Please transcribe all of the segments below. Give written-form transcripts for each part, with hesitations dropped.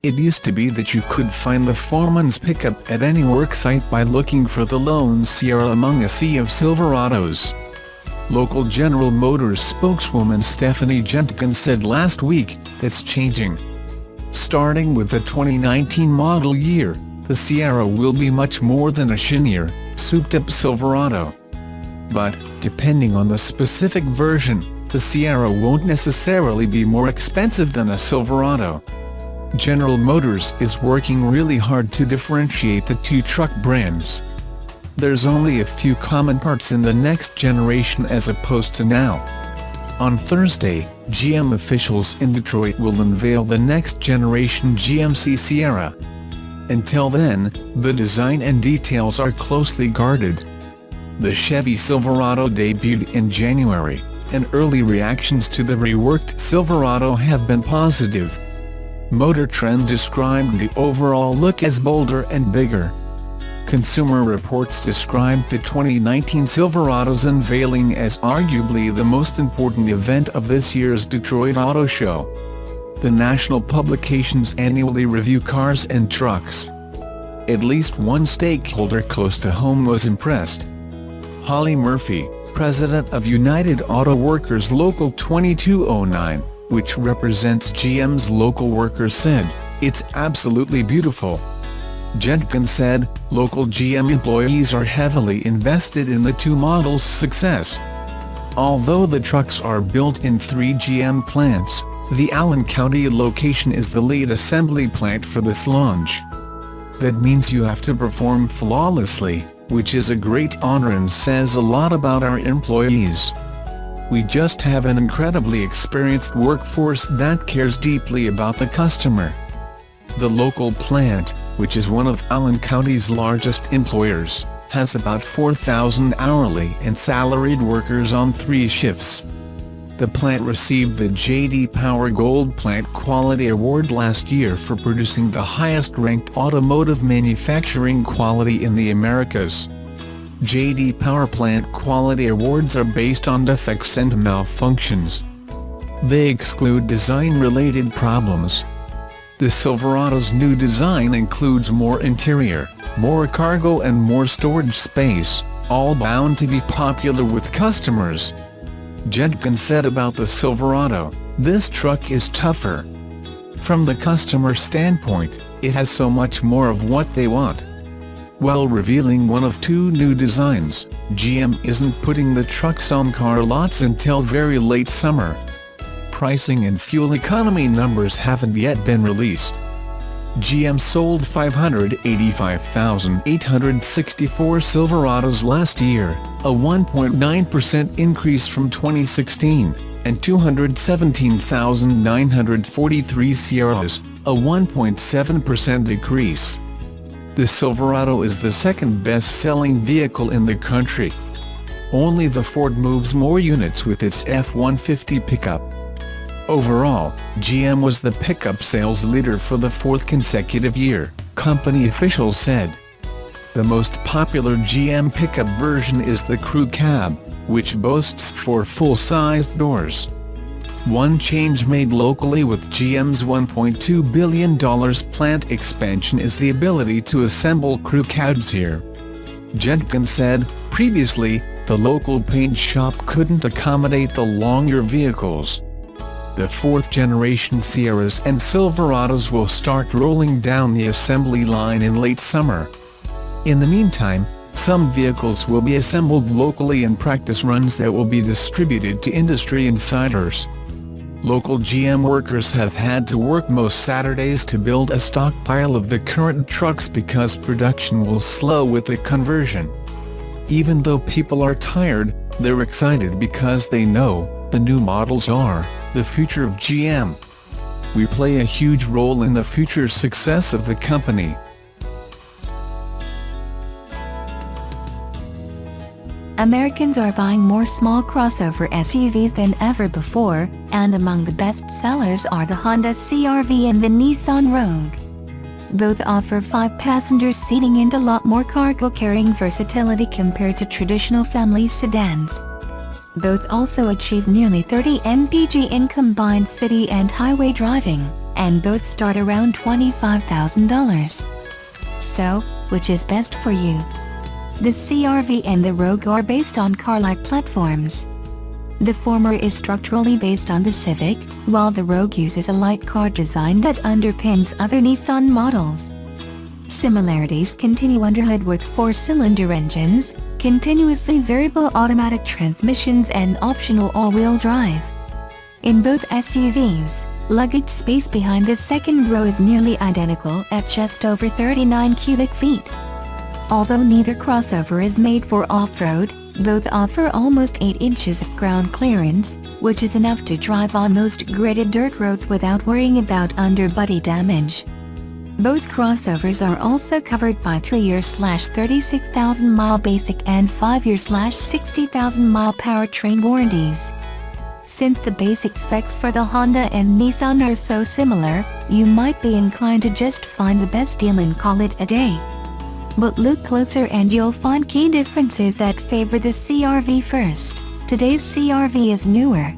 It used to be that you could find the foreman's pickup at any worksite by looking for the lone Sierra among a sea of Silverados. Local General Motors spokeswoman Stephanie Gentkin said last week, "That's changing. Starting with the 2019 model year, the Sierra will be much more than a shinier, souped-up Silverado. But, depending on the specific version, the Sierra won't necessarily be more expensive than a Silverado." General Motors is working really hard to differentiate the two truck brands. There's only a few common parts in the next generation as opposed to now. On Thursday, GM officials in Detroit will unveil the next generation GMC Sierra. Until then, the design and details are closely guarded. The Chevy Silverado debuted in January, and early reactions to the reworked Silverado have been positive. Motor Trend described the overall look as bolder and bigger. Consumer Reports described the 2019 Silverado's unveiling as arguably the most important event of this year's Detroit Auto Show. The national publications annually review cars and trucks. At least one stakeholder close to home was impressed. Holly Murphy, president of United Auto Workers Local 2209, which represents GM's local workers, said, "It's absolutely beautiful." Gentkin said, local GM employees are heavily invested in the two models' success. Although the trucks are built in 3 GM plants, the Allen County location is the lead assembly plant for this launch. That means you have to perform flawlessly, which is a great honor and says a lot about our employees. "We just have an incredibly experienced workforce that cares deeply about the customer." The local plant, which is one of Allen County's largest employers, has about 4,000 hourly and salaried workers on 3 shifts. The plant received the J.D. Power Gold Plant Quality Award last year for producing the highest-ranked automotive manufacturing quality in the Americas. J.D. Power Plant Quality Awards are based on defects and malfunctions. They exclude design-related problems. The Silverado's new design includes more interior, more cargo and more storage space, all bound to be popular with customers. Gentkin said about the Silverado, "This truck is tougher. From the customer standpoint, it has so much more of what they want." While revealing one of 2 new designs, GM isn't putting the trucks on car lots until very late summer. Pricing and fuel economy numbers haven't yet been released. GM sold 585,864 Silverados last year, a 1.9% increase from 2016, and 217,943 Sierras, a 1.7% decrease. The Silverado is the second best-selling vehicle in the country. Only the Ford moves more units with its F-150 pickup. Overall, GM was the pickup sales leader for the 4th consecutive year, company officials said. The most popular GM pickup version is the Crew Cab, which boasts 4 full-sized doors. One change made locally with GM's $1.2 billion plant expansion is the ability to assemble crew cabs here. Gentkin said, previously, the local paint shop couldn't accommodate the longer vehicles. The 4th-generation Sierras and Silverados will start rolling down the assembly line in late summer. In the meantime, some vehicles will be assembled locally in practice runs that will be distributed to industry insiders. Local GM workers have had to work most Saturdays to build a stockpile of the current trucks because production will slow with the conversion. Even though people are tired, they're excited because they know the new models are the future of GM. We play a huge role in the future success of the company. Americans are buying more small crossover SUVs than ever before, and among the best sellers are the Honda CR-V and the Nissan Rogue. Both offer 5-passenger seating and a lot more cargo-carrying versatility compared to traditional family sedans. Both also achieve nearly 30 mpg in combined city and highway driving. and both start around $25,000. So, which is best for you? The CR-V and the Rogue are based on car-like platforms. The former is structurally based on the Civic, while the Rogue uses a light car design that underpins other Nissan models. Similarities continue underhood with 4-cylinder engines, continuously variable automatic transmissions and optional all-wheel drive. In both SUVs, luggage space behind the second row is nearly identical at just over 39 cubic feet. Although neither crossover is made for off-road, both offer almost 8 inches of ground clearance, which is enough to drive on most graded dirt roads without worrying about underbody damage. Both crossovers are also covered by 3-year/36,000-mile basic and 5-year/60,000-mile powertrain warranties. Since the basic specs for the Honda and Nissan are so similar, you might be inclined to just find the best deal and call it a day. But look closer and you'll find key differences that favor the CR-V first. Today's CR-V is newer.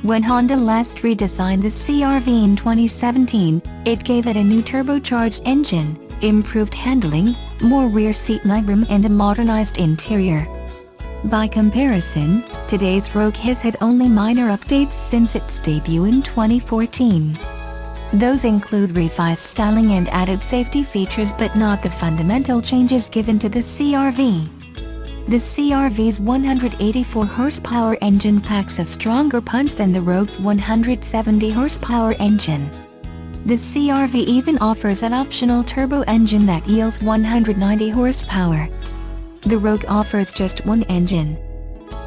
When Honda last redesigned the CR-V in 2017, it gave it a new turbocharged engine, improved handling, more rear seat legroom and a modernized interior. By comparison, today's Rogue has had only minor updates since its debut in 2014. Those include revised styling and added safety features but not the fundamental changes given to the CR-V. The CR-V's 184 horsepower engine packs a stronger punch than the Rogue's 170 horsepower engine. The CR-V even offers an optional turbo engine that yields 190 horsepower. The Rogue offers just one engine.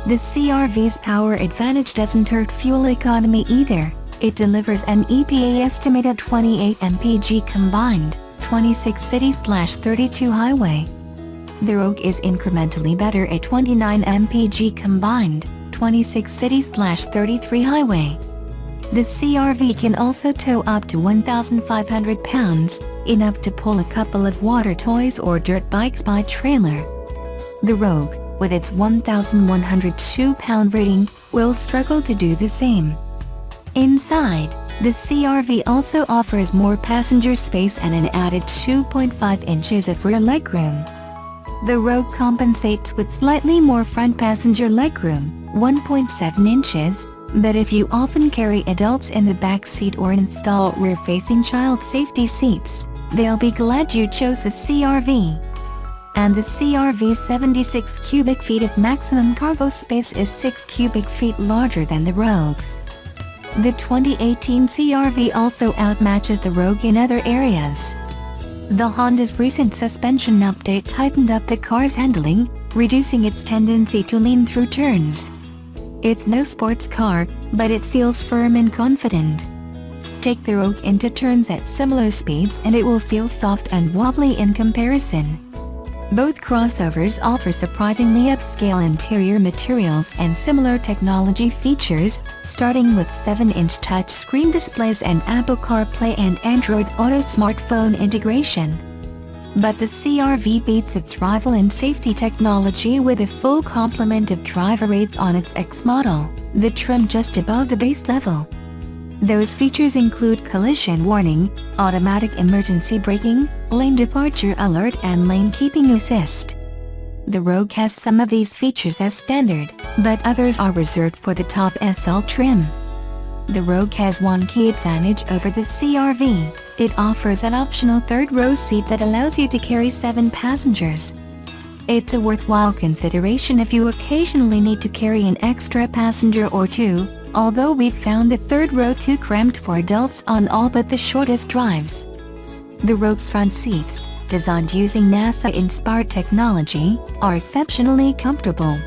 The CR-V's power advantage doesn't hurt fuel economy either. It delivers an EPA estimated 28 mpg combined, 26 city/32 highway. The Rogue is incrementally better at 29 mpg combined, 26 city/33 highway. The CR-V can also tow up to 1,500 pounds, enough to pull a couple of water toys or dirt bikes by trailer. The Rogue, with its 1,102-pound rating, will struggle to do the same. Inside, the CR-V also offers more passenger space and an added 2.5 inches of rear legroom. The Rogue compensates with slightly more front passenger legroom, 1.7 inches, but if you often carry adults in the back seat or install rear-facing child safety seats, they'll be glad you chose the CR-V. And the CR-V's 76 cubic feet of maximum cargo space is 6 cubic feet larger than the Rogue's. The 2018 CR-V also outmatches the Rogue in other areas. The Honda's recent suspension update tightened up the car's handling, reducing its tendency to lean through turns. It's no sports car, but it feels firm and confident. Take the Rogue into turns at similar speeds and it will feel soft and wobbly in comparison. Both crossovers offer surprisingly upscale interior materials and similar technology features, starting with 7-inch touchscreen displays and Apple CarPlay and Android Auto smartphone integration. But the CR-V beats its rival in safety technology with a full complement of driver aids on its X model, the trim just above the base level. Those features include collision warning, automatic emergency braking, lane departure alert and lane keeping assist. The Rogue has some of these features as standard, but others are reserved for the top SL trim. The Rogue has one key advantage over the CR-V. It offers an optional third-row seat that allows you to carry 7 passengers. It's a worthwhile consideration if you occasionally need to carry an extra passenger or two, although we've found the third row too cramped for adults on all but the shortest drives. The Rogue's front seats, designed using NASA-inspired technology, are exceptionally comfortable.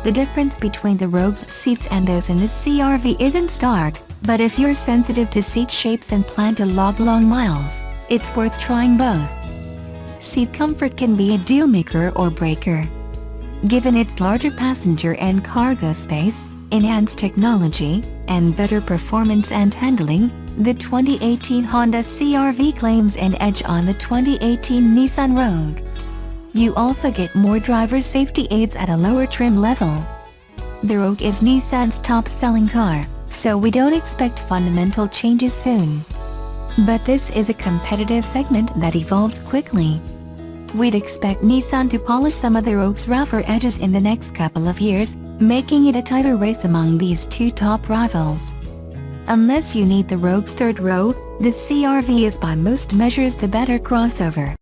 The difference between the Rogue's seats and those in the CR-V isn't stark, but if you're sensitive to seat shapes and plan to log long miles, it's worth trying both. Seat comfort can be a deal-maker or breaker. Given its larger passenger and cargo space, enhanced technology, and better performance and handling, the 2018 Honda CR-V claims an edge on the 2018 Nissan Rogue. You also get more driver safety aids at a lower trim level. The Rogue is Nissan's top-selling car, so we don't expect fundamental changes soon. But this is a competitive segment that evolves quickly. We'd expect Nissan to polish some of the Rogue's rougher edges in the next couple of years, making it a tighter race among these two top rivals. Unless you need the Rogue's third row, the CR-V is by most measures the better crossover.